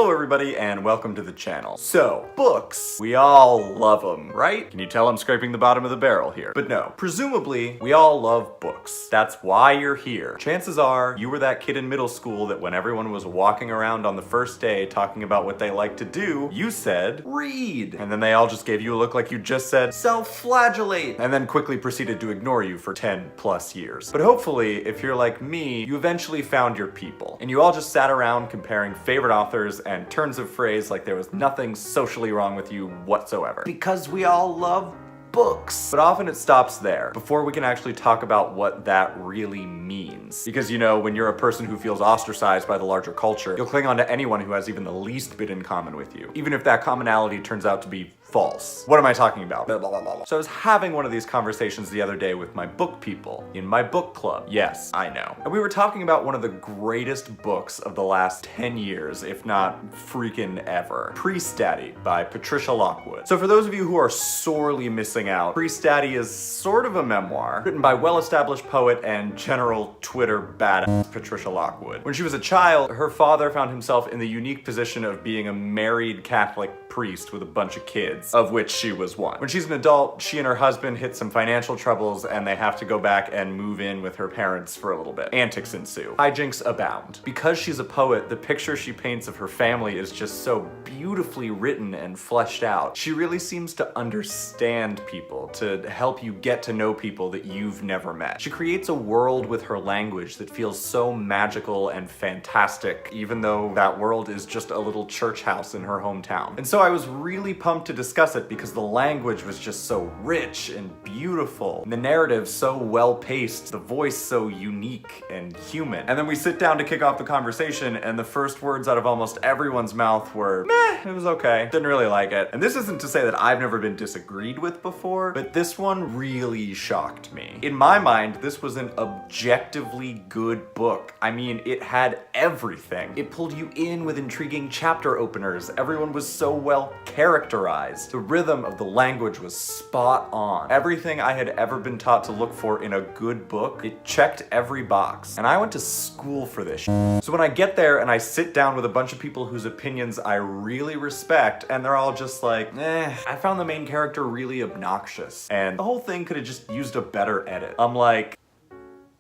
Hello everybody and welcome to the channel. So, books. We all love them, right? Can you tell I'm scraping the bottom of the barrel here? But no, presumably, we all love books. That's why you're here. Chances are, you were that kid in middle school that when everyone was walking around on the first day talking about what they like to do, you said, read. And then they all just gave you a look like you just said, self-flagellate. And then quickly proceeded to ignore you for 10 plus years. But hopefully, if you're like me, you eventually found your people. And you all just sat around comparing favorite authors and turns of phrase like there was nothing socially wrong with you whatsoever. Because we all love books. But often it stops there, before we can actually talk about what that really means. Because you know, when you're a person who feels ostracized by the larger culture, you'll cling on to anyone who has even the least bit in common with you, even if that commonality turns out to be false. What am I talking about? Blah, blah, blah, blah. So I was having one of these conversations the other day with my book people in my book club. Yes, I know. And we were talking about one of the greatest books of the last 10 years, if not freaking ever. Priestdaddy by Patricia Lockwood. So for those of you who are sorely missing out, Priestdaddy is sort of a memoir written by well-established poet and general Twitter badass Patricia Lockwood. When she was a child, her father found himself in the unique position of being a married Catholic priest with a bunch of kids, of which she was one. When she's an adult, she and her husband hit some financial troubles and they have to go back and move in with her parents for a little bit. Antics ensue. Hijinks abound. Because she's a poet, the picture she paints of her family is just so beautifully written and fleshed out. She really seems to understand people, to help you get to know people that you've never met. She creates a world with her language that feels so magical and fantastic, even though that world is just a little church house in her hometown. And so I was really pumped to discuss it because the language was just so rich and beautiful, and the narrative so well-paced, the voice so unique and human. And then we sit down to kick off the conversation and the first words out of almost everyone's mouth were, meh, it was okay. Didn't really like it. And this isn't to say that I've never been disagreed with before, but this one really shocked me. In my mind, this was an objectively good book. I mean, it had everything. It pulled you in with intriguing chapter openers. Everyone was so well characterized. The rhythm of the language was spot on. Everything I had ever been taught to look for in a good book, it checked every box. And I went to school for this shit. So when I get there and I sit down with a bunch of people whose opinions I really respect, and they're all just like, I found the main character really obnoxious, and the whole thing could have just used a better edit. I'm like,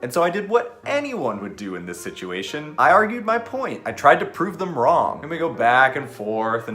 and so I did what anyone would do in this situation. I argued my point. I tried to prove them wrong. And we go back and forth,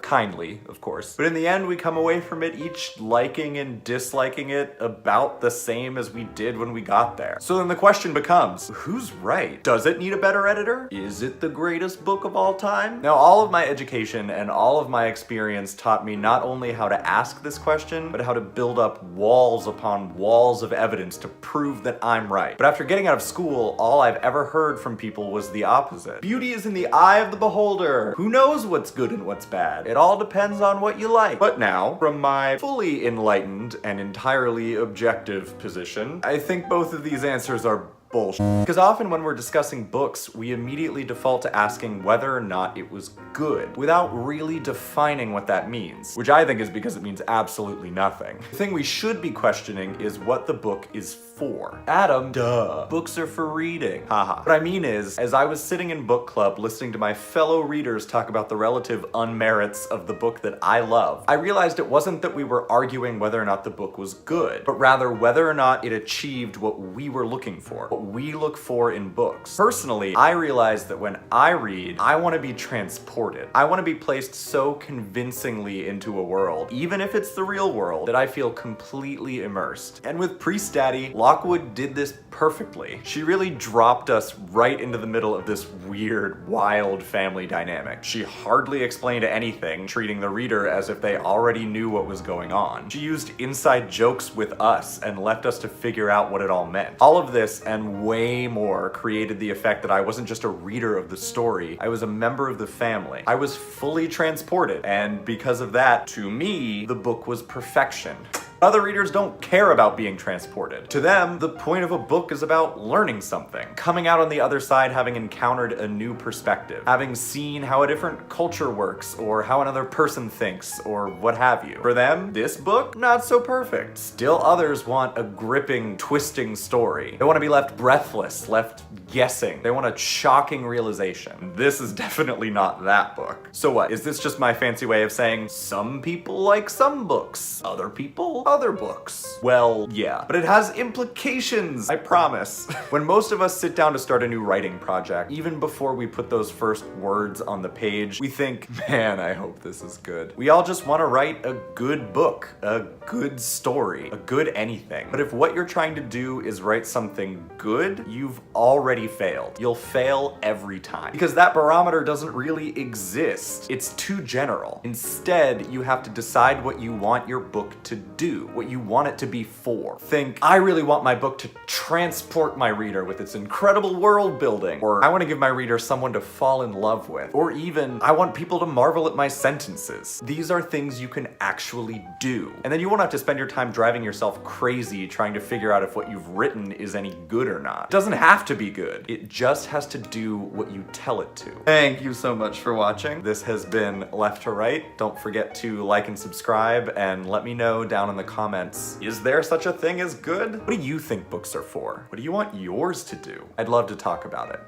kindly, of course. But in the end, we come away from it each liking and disliking it about the same as we did when we got there. So then the question becomes, who's right? Does it need a better editor? Is it the greatest book of all time? Now, all of my education and all of my experience taught me not only how to ask this question, but how to build up walls upon walls of evidence to prove that I'm right. But after getting out of school, all I've ever heard from people was the opposite. Beauty is in the eye of the beholder. Who knows what's good and what's bad? It all depends on what you like. But now, from my fully enlightened and entirely objective position, I think both of these answers are bullshit. Because often when we're discussing books, we immediately default to asking whether or not it was good, without really defining what that means, which I think is because it means absolutely nothing. The thing we should be questioning is what the book is for. Adam, duh. Books are for reading. Haha. What I mean is, as I was sitting in book club listening to my fellow readers talk about the relative unmerits of the book that I love, I realized it wasn't that we were arguing whether or not the book was good, but rather whether or not it achieved what we were looking for, what we look for in books. Personally, I realized that when I read, I want to be transported. I want to be placed so convincingly into a world, even if it's the real world, that I feel completely immersed. And with Priestdaddy, Lockwood did this perfectly. She really dropped us right into the middle of this weird, wild family dynamic. She hardly explained anything, treating the reader as if they already knew what was going on. She used inside jokes with us and left us to figure out what it all meant. All of this and way more created the effect that I wasn't just a reader of the story, I was a member of the family. I was fully transported, and because of that, to me, the book was perfection. Other readers don't care about being transported. To them, the point of a book is about learning something, coming out on the other side having encountered a new perspective, having seen how a different culture works, or how another person thinks, or what have you. For them, this book, not so perfect. Still others want a gripping, twisting story. They want to be left breathless, left guessing. They want a shocking realization. This is definitely not that book. So what, is this just my fancy way of saying some people like some books, other people other books? Well, yeah, but it has implications, I promise. When most of us sit down to start a new writing project, even before we put those first words on the page, we think, man, I hope this is good. We all just want to write a good book, a good story, a good anything. But if what you're trying to do is write something good, you've already failed. You'll fail every time. Because that barometer doesn't really exist. It's too general. Instead, you have to decide what you want your book to do, what you want it to be for. Think, I really want my book to transport my reader with its incredible world building, or I want to give my reader someone to fall in love with, or even, I want people to marvel at my sentences. These are things you can actually do. And then you won't have to spend your time driving yourself crazy trying to figure out if what you've written is any good or not. It doesn't have to be good. It just has to do what you tell it to. Thank you so much for watching. This has been Left to Right. Don't forget to like and subscribe, and let me know down in the comments, is there such a thing as good? What do you think books are for? What do you want yours to do? I'd love to talk about it.